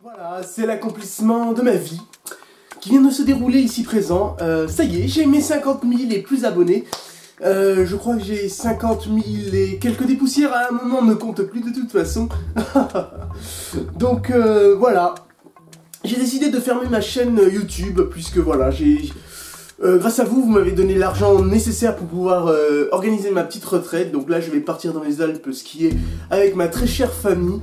Voilà, c'est l'accomplissement de ma vie qui vient de se dérouler ici présent. Ça y est, j'ai mes 50 000 et plus abonnés. Je crois que j'ai 50 000 et quelques dépoussières à un moment, on ne compte plus de toute façon. Donc voilà, j'ai décidé de fermer ma chaîne YouTube puisque voilà, grâce à vous, vous m'avez donné l'argent nécessaire pour pouvoir organiser ma petite retraite. Donc là, je vais partir dans les Alpes skier avec ma très chère famille.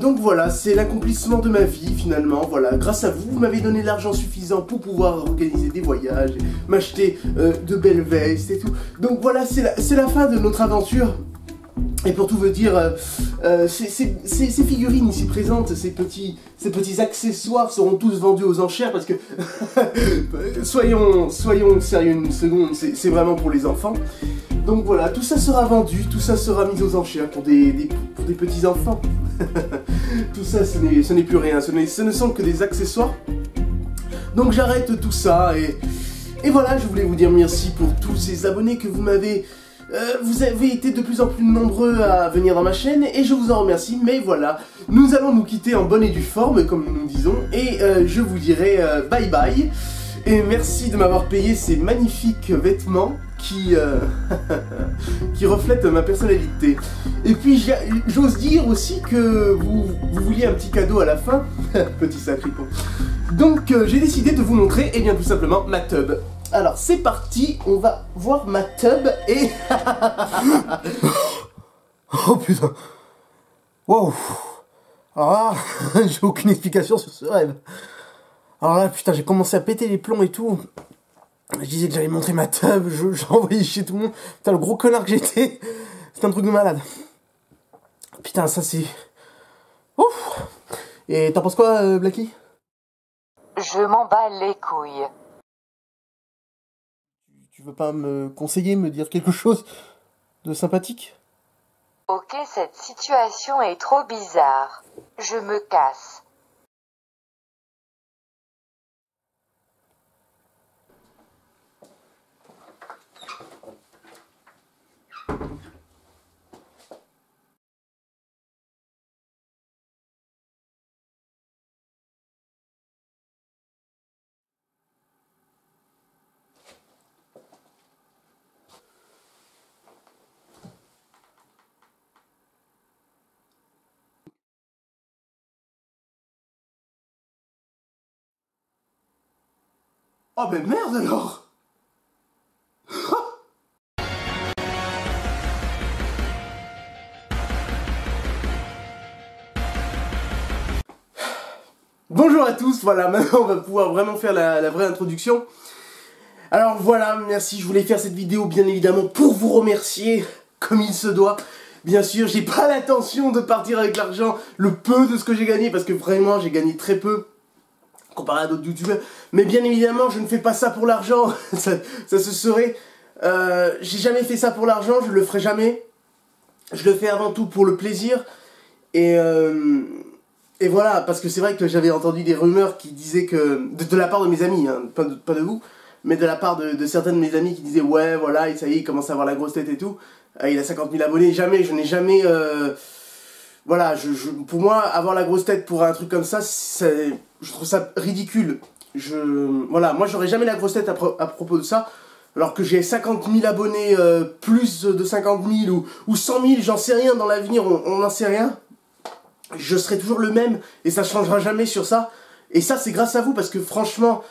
Donc voilà, c'est l'accomplissement de ma vie finalement. Voilà, grâce à vous, vous m'avez donné l'argent suffisant pour pouvoir organiser des voyages, m'acheter de belles vestes et tout. Donc voilà, c'est la fin de notre aventure. Et pour tout vous dire, ces figurines ici présentes, ces petits accessoires seront tous vendus aux enchères parce que, soyons sérieux une seconde, c'est vraiment pour les enfants. Donc voilà, tout ça sera vendu, tout ça sera mis aux enchères pour des petits enfants. Tout ça, ce n'est plus rien, ce ne sont que des accessoires. Donc j'arrête tout ça et voilà, je voulais vous dire merci pour tous ces abonnés que vous m'avez... vous avez été de plus en plus nombreux à venir dans ma chaîne et je vous en remercie, mais voilà, nous allons nous quitter en bonne et due forme, comme nous disons, et je vous dirai bye bye, et merci de m'avoir payé ces magnifiques vêtements qui reflètent ma personnalité. Et puis j'ose dire aussi que vous vouliez un petit cadeau à la fin, petit sacripant. Donc j'ai décidé de vous montrer, et bien tout simplement, ma tub. Alors c'est parti, on va voir ma tub et... Oh putain. Wow. Alors là, j'ai aucune explication sur ce rêve. Alors là, putain, j'ai commencé à péter les plombs et tout. Je disais que j'allais montrer ma tub, j'ai envoyé chez tout le monde. Putain, le gros connard que j'étais. C'est un truc de malade. Putain, ça c'est... Ouf. Et t'en penses quoi, Blacky? Je m'en bats les couilles. Tu veux pas me conseiller, me dire quelque chose de sympathique? Ok, cette situation est trop bizarre. Je me casse. Oh ben merde alors. Bonjour à tous, voilà, maintenant on va pouvoir vraiment faire la vraie introduction. Alors voilà, merci, je voulais faire cette vidéo bien évidemment pour vous remercier comme il se doit. Bien sûr, j'ai pas l'intention de partir avec l'argent, le peu de ce que j'ai gagné, parce que vraiment j'ai gagné très peu comparé à d'autres youtubeurs, mais bien évidemment je ne fais pas ça pour l'argent. ça se serait, j'ai jamais fait ça pour l'argent, je le ferai jamais, je le fais avant tout pour le plaisir, et voilà, parce que c'est vrai que j'avais entendu des rumeurs qui disaient que, de la part de mes amis, hein, pas de vous, mais de la part de certains de mes amis qui disaient ouais voilà, ça y est, il commence à avoir la grosse tête et tout, il a 50 000 abonnés, jamais, je n'ai jamais... Voilà, pour moi, avoir la grosse tête pour un truc comme ça, je trouve ça ridicule. Voilà, moi j'aurais jamais la grosse tête à propos de ça, alors que j'ai 50 000 abonnés, plus de 50 000 ou 100 000, j'en sais rien dans l'avenir, on n'en sait rien. Je serai toujours le même et ça changera jamais sur ça. Et ça, c'est grâce à vous parce que franchement,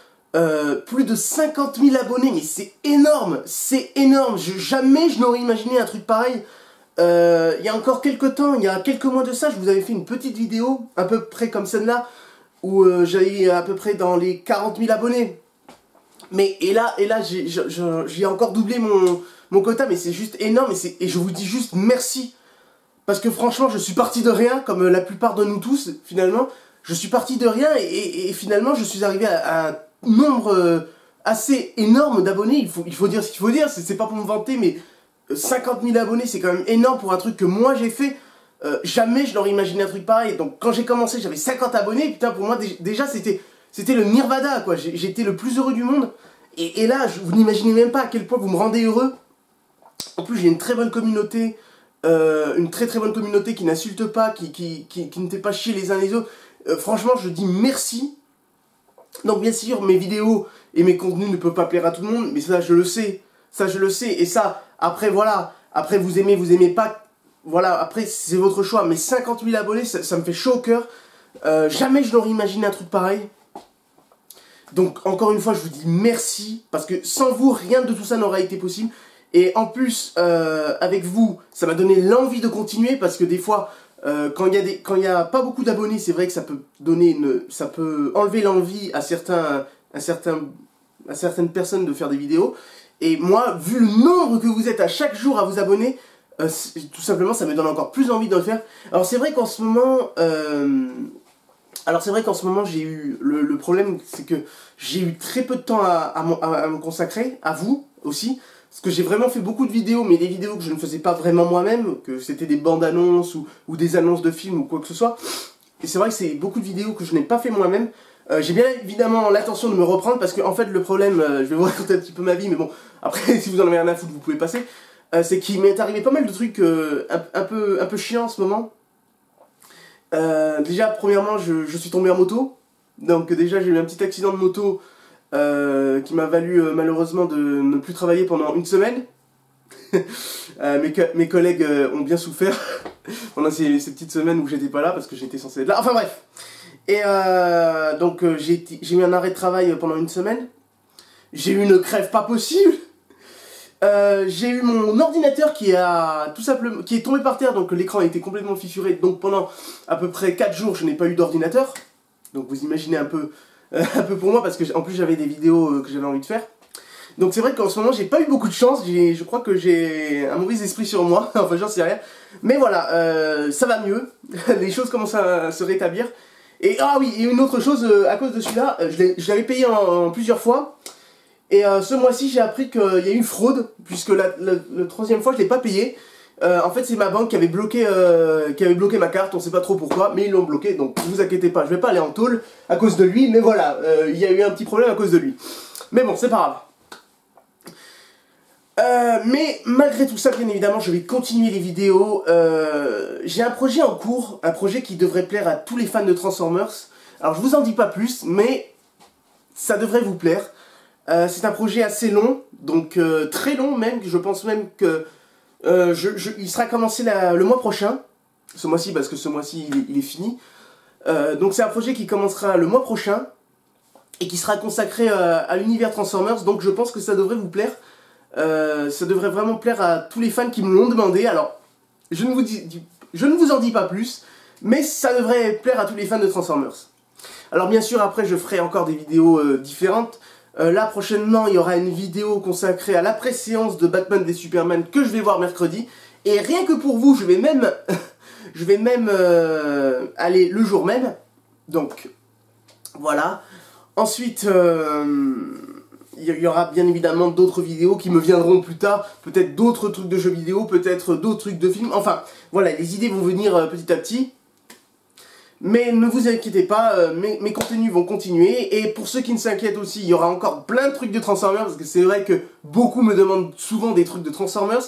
plus de 50 000 abonnés, mais c'est énorme, c'est énorme. Jamais je n'aurais imaginé un truc pareil. Il y a encore quelques temps, il y a quelques mois de ça, je vous avais fait une petite vidéo, à peu près comme celle-là, où j'avais à peu près dans les 40 000 abonnés. Et là j'ai encore doublé mon quota, mais c'est juste énorme, et je vous dis juste merci. Parce que franchement, je suis parti de rien, comme la plupart de nous tous, finalement. Je suis parti de rien, et finalement, je suis arrivé à un nombre assez énorme d'abonnés. Il faut dire ce qu'il faut dire, c'est pas pour me vanter, mais... 50 000 abonnés, c'est quand même énorme pour un truc que moi j'ai fait. Jamais je n'aurais imaginé un truc pareil. Donc quand j'ai commencé, j'avais 50 abonnés. Putain, pour moi, déjà, c'était le nirvana, quoi. J'étais le plus heureux du monde. Et là, vous n'imaginez même pas à quel point vous me rendez heureux. En plus, j'ai une très bonne communauté. Une très bonne communauté qui n'insulte pas, qui ne fait pas chier les uns les autres. franchement, je dis merci. Donc bien sûr, mes vidéos et mes contenus ne peuvent pas plaire à tout le monde, mais ça je le sais. Ça je le sais. Et ça, après voilà, après vous aimez pas. Voilà, après c'est votre choix. Mais 50 000 abonnés, ça me fait chaud au cœur. Jamais je n'aurais imaginé un truc pareil. Donc encore une fois, je vous dis merci. Parce que sans vous, rien de tout ça n'aurait été possible. Et en plus, avec vous, ça m'a donné l'envie de continuer. Parce que des fois, quand il y a pas beaucoup d'abonnés, c'est vrai que ça peut donner ça peut enlever l'envie à certaines personnes de faire des vidéos. Et moi, vu le nombre que vous êtes à chaque jour à vous abonner, tout simplement, ça me donne encore plus envie de le faire. Alors c'est vrai qu'en ce moment, j'ai eu le problème, c'est que j'ai eu très peu de temps à me consacrer, à vous aussi. Parce que j'ai vraiment fait beaucoup de vidéos, mais des vidéos que je ne faisais pas vraiment moi-même, que c'était des bandes annonces ou des annonces de films ou quoi que ce soit. Et c'est vrai que c'est beaucoup de vidéos que je n'ai pas fait moi-même. J'ai bien évidemment l'intention de me reprendre parce que en fait le problème, je vais vous raconter un petit peu ma vie, mais bon, après si vous en avez rien à foutre, vous pouvez passer. C'est qu'il m'est arrivé pas mal de trucs un peu chiants en ce moment. Déjà, premièrement, je suis tombé en moto. Donc déjà, j'ai eu un petit accident de moto qui m'a valu malheureusement de ne plus travailler pendant une semaine. Mes collègues ont bien souffert pendant ces petites semaines où j'étais pas là parce que j'étais censé être là. Enfin bref. Et donc j'ai eu un arrêt de travail pendant une semaine. J'ai eu une crève pas possible. J'ai eu mon ordinateur qui est tombé par terre, donc l'écran a été complètement fissuré. Donc pendant à peu près 4 jours, je n'ai pas eu d'ordinateur. Donc vous imaginez un peu pour moi, parce que en plus j'avais des vidéos que j'avais envie de faire. Donc c'est vrai qu'en ce moment j'ai pas eu beaucoup de chance. Je crois que j'ai un mauvais esprit sur moi. Enfin j'en sais rien. Mais voilà, ça va mieux. Les choses commencent à se rétablir. Et ah oui, et une autre chose, à cause de celui-là, je l'avais payé en plusieurs fois. Et ce mois-ci, j'ai appris qu'il y a eu une fraude, puisque la troisième fois, je ne l'ai pas payé. En fait, c'est ma banque qui avait bloqué ma carte, on ne sait pas trop pourquoi, mais ils l'ont bloqué, donc ne vous inquiétez pas, je ne vais pas aller en tôle à cause de lui, mais voilà, il y a eu un petit problème à cause de lui. Mais bon, c'est pas grave. Mais malgré tout ça, bien évidemment, je vais continuer les vidéos. J'ai un projet en cours, un projet qui devrait plaire à tous les fans de Transformers. Alors, je vous en dis pas plus, mais ça devrait vous plaire. C'est un projet assez long, donc très long même, je pense même que il sera commencé le mois prochain, ce mois-ci parce que ce mois-ci il est fini. Donc c'est un projet qui commencera le mois prochain et qui sera consacré à l'univers Transformers, donc je pense que ça devrait vous plaire. Ça devrait vraiment plaire à tous les fans qui me l'ont demandé. Alors, je ne vous en dis pas plus, mais ça devrait plaire à tous les fans de Transformers. Alors bien sûr, après je ferai encore des vidéos différentes. Là prochainement il y aura une vidéo consacrée à la pré-séance de Batman v Superman que je vais voir mercredi. Et rien que pour vous, je vais même aller le jour même. Donc voilà. Ensuite il y aura bien évidemment d'autres vidéos qui me viendront plus tard. Peut-être d'autres trucs de jeux vidéo, peut-être d'autres trucs de films. Enfin voilà, les idées vont venir petit à petit. Mais ne vous inquiétez pas, mes contenus vont continuer. Et pour ceux qui ne s'inquiètent aussi, il y aura encore plein de trucs de Transformers. Parce que c'est vrai que beaucoup me demandent souvent des trucs de Transformers.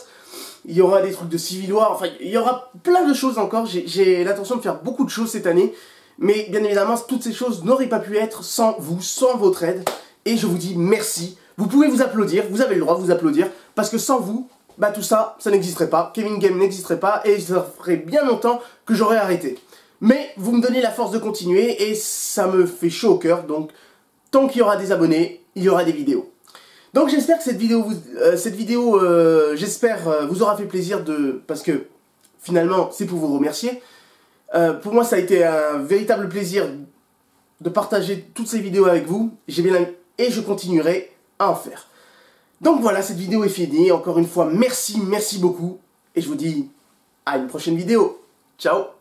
Il y aura des trucs de Civil War. Enfin, il y aura plein de choses encore. J'ai l'intention de faire beaucoup de choses cette année. Mais bien évidemment, toutes ces choses n'auraient pas pu être sans vous, sans votre aide. Et je vous dis merci. Vous pouvez vous applaudir, vous avez le droit de vous applaudir. Parce que sans vous, bah tout ça, ça n'existerait pas. Kevin Game n'existerait pas. Et ça ferait bien longtemps que j'aurais arrêté. Mais vous me donnez la force de continuer et ça me fait chaud au cœur. Donc, tant qu'il y aura des abonnés, il y aura des vidéos. Donc, j'espère que cette vidéo vous aura fait plaisir parce que finalement, c'est pour vous remercier. Pour moi, ça a été un véritable plaisir de partager toutes ces vidéos avec vous. J'ai bien aimé et je continuerai à en faire. Donc voilà, cette vidéo est finie. Encore une fois, merci beaucoup. Et je vous dis à une prochaine vidéo. Ciao!